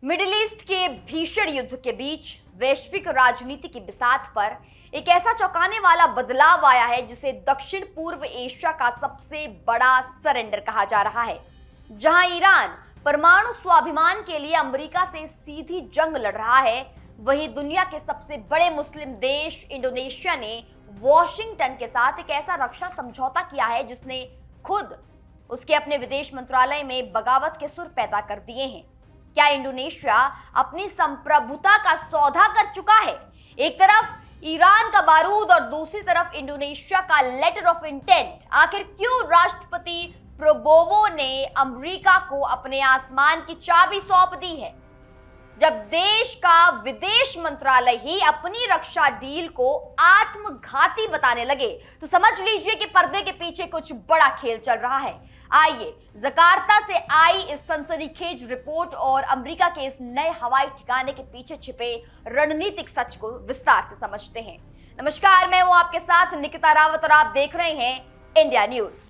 Middle east के भीषण युद्ध के बीच वैश्विक राजनीति की बिसात पर एक ऐसा चौंकाने वाला बदलाव आया है जिसे दक्षिण पूर्व एशिया का सबसे बड़ा सरेंडर कहा जा रहा है। जहां ईरान परमाणु स्वाभिमान के लिए अमेरिका से सीधी जंग लड़ रहा है, वहीं दुनिया के सबसे बड़े मुस्लिम देश इंडोनेशिया ने वॉशिंगटन के साथ एक ऐसा रक्षा समझौता किया है जिसने खुद उसके अपने विदेश मंत्रालय में बगावत के सुर पैदा कर दिए हैं। क्या इंडोनेशिया अपनी संप्रभुता का सौदा कर चुका है? एक तरफ ईरान का बारूद और दूसरी तरफ इंडोनेशिया का लेटर ऑफ इंटेंट। आखिर क्यों राष्ट्रपति प्रोबोवो ने अमेरिका को अपने आसमान की चाबी सौंप दी है, जब देश का विदेश मंत्रालय ही अपनी रक्षा डील को आत्मघाती बताने लगे? तो समझ लीजिए कि पर्दे के पीछे कुछ बड़ा खेल चल रहा है। आइए जकार्ता से आई इस सनसनीखेज रिपोर्ट और अमेरिका के इस नए हवाई ठिकाने के पीछे छिपे रणनीतिक सच को विस्तार से समझते हैं। नमस्कार, मैं हूं आपके साथ निकिता रावत और आप देख रहे हैं इंडिया न्यूज।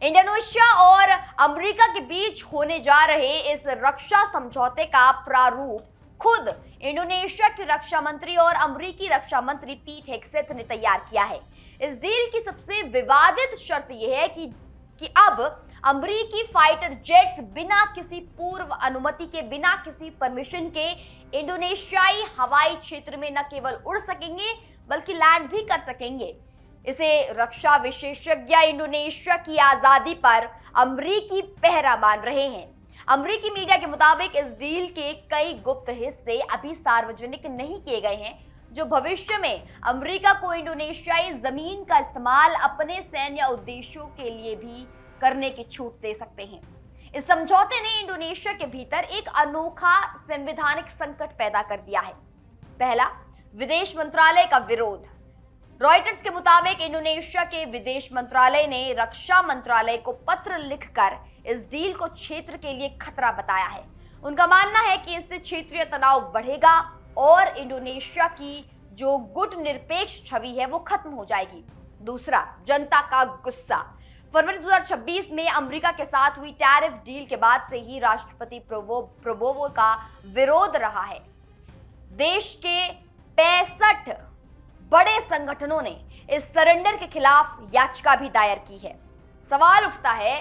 इंडोनेशिया और अमेरिका के बीच होने जा रहे इस रक्षा समझौते का प्रारूप खुद इंडोनेशिया की रक्षा मंत्री और अमेरिकी रक्षा मंत्री पीट हेग्सेथ ने तैयार किया है। इस डील की सबसे विवादित शर्त यह है कि अब अमेरिकी फाइटर जेट्स बिना किसी पूर्व अनुमति के, बिना किसी परमिशन के इंडोनेशियाई हवाई क्षेत्र में न केवल उड़ सकेंगे बल्कि लैंड भी कर सकेंगे। इसे रक्षा विशेषज्ञ इंडोनेशिया की आजादी पर अमेरिकी पहरा मान रहे हैं। अमेरिकी मीडिया के मुताबिक इस डील के कई गुप्त हिस्से अभी सार्वजनिक नहीं किए गए हैं, जो भविष्य में अमेरिका को इंडोनेशियाई जमीन का इस्तेमाल अपने सैन्य उद्देश्यों के लिए भी करने की छूट दे सकते हैं। इस समझौते ने इंडोनेशिया के भीतर एक अनोखा संवैधानिक संकट पैदा कर दिया है। पहला, विदेश मंत्रालय का विरोध। रॉयटर्स के मुताबिक इंडोनेशिया के विदेश मंत्रालय ने रक्षा मंत्रालय को पत्र लिखकर इस डील को क्षेत्र के लिए खतरा बताया है। उनका मानना है कि इससे क्षेत्रीय तनाव बढ़ेगा और इंडोनेशिया की जो गुटनिरपेक्ष छवि है वो खत्म हो जाएगी। दूसरा, जनता का गुस्सा। फरवरी 2026 में अमेरिका के साथ हुई टैरिफ डील के बाद से ही राष्ट्रपति प्रोबोवो का विरोध रहा है। देश के 65 बड़े संगठनों ने इस सरेंडर के खिलाफ याचिका भी दायर की है। सवाल उठता है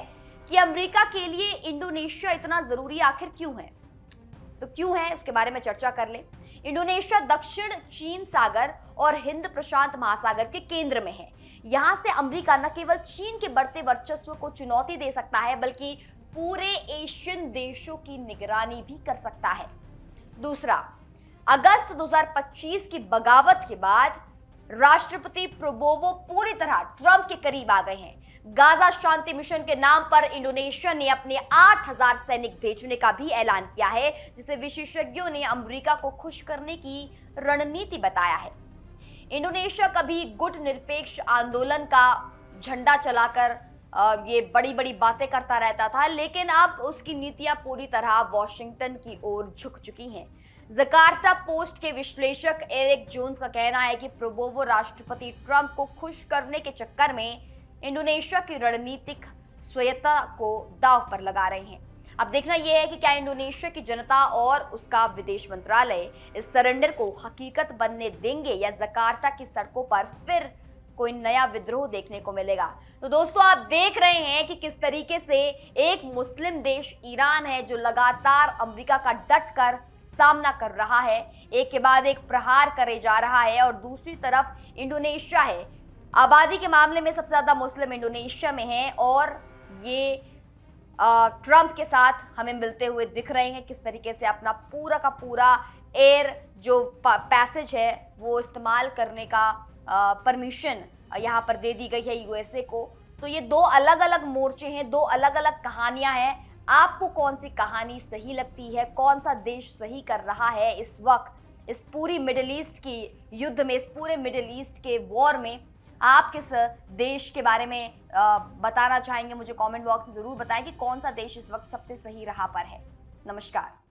कि अमेरिका के लिए इंडोनेशिया इतना जरूरी आखिर क्यों है? तो क्यों है, उसके बारे में चर्चा कर ले। इंडोनेशिया दक्षिण चीन सागर और हिंद प्रशांत महासागर के केंद्र में है। यहां से अमेरिका न केवल चीन के बढ़ते वर्चस्व को चुनौती दे सकता है बल्कि पूरे एशियन देशों की निगरानी भी कर सकता है। दूसरा, अगस्त 2025 की बगावत के बाद राष्ट्रपति प्रोबोवो पूरी तरह ट्रंप के करीब आ गए हैं। गाजा शांति मिशन के नाम पर इंडोनेशिया ने अपने 8000 सैनिक भेजने का भी ऐलान किया है, जिसे विशेषज्ञों ने अमेरिका को खुश करने की रणनीति बताया है। इंडोनेशिया कभी गुटनिरपेक्ष आंदोलन का झंडा चलाकर ये बड़ी बड़ी बातें करता रहता था, लेकिन अब उसकी नीतियां पूरी तरह वॉशिंगटन की ओर झुक चुकी हैं। जकार्ता पोस्ट के विश्लेषक एरिक जोन्स का कहना है कि प्रोबोवो राष्ट्रपति ट्रंप को खुश करने के चक्कर में इंडोनेशिया की रणनीतिक स्वायत्तता को दांव पर लगा रहे हैं। अब देखना यह है कि क्या इंडोनेशिया की जनता और उसका विदेश मंत्रालय इस सरेंडर को हकीकत बनने देंगे या जकार्ता की सड़कों पर फिर कोई नया विद्रोह देखने को मिलेगा। तो दोस्तों, आप देख रहे हैं कि किस तरीके से एक मुस्लिम देश ईरान है जो लगातार अमेरिका का डट कर सामना कर रहा है, एक के बाद एक प्रहार करे जा रहा है, और दूसरी तरफ इंडोनेशिया है। आबादी के मामले में सबसे ज्यादा मुस्लिम इंडोनेशिया में है और ये ट्रंप के साथ हमें मिलते हुए दिख रहे हैं। किस तरीके से अपना पूरा का पूरा एयर जो पैसेज है वो इस्तेमाल करने का परमिशन यहाँ पर दे दी गई है यूएसए को। तो ये दो अलग अलग मोर्चे हैं, दो अलग अलग कहानियां हैं। आपको कौन सी कहानी सही लगती है? कौन सा देश सही कर रहा है इस वक्त इस पूरी मिडिल ईस्ट की युद्ध में, इस पूरे मिडिल ईस्ट के वॉर में? आप किस देश के बारे में बताना चाहेंगे? मुझे कमेंट बॉक्स में जरूर बताएं कि कौन सा देश इस वक्त सबसे सही राह पर है। नमस्कार।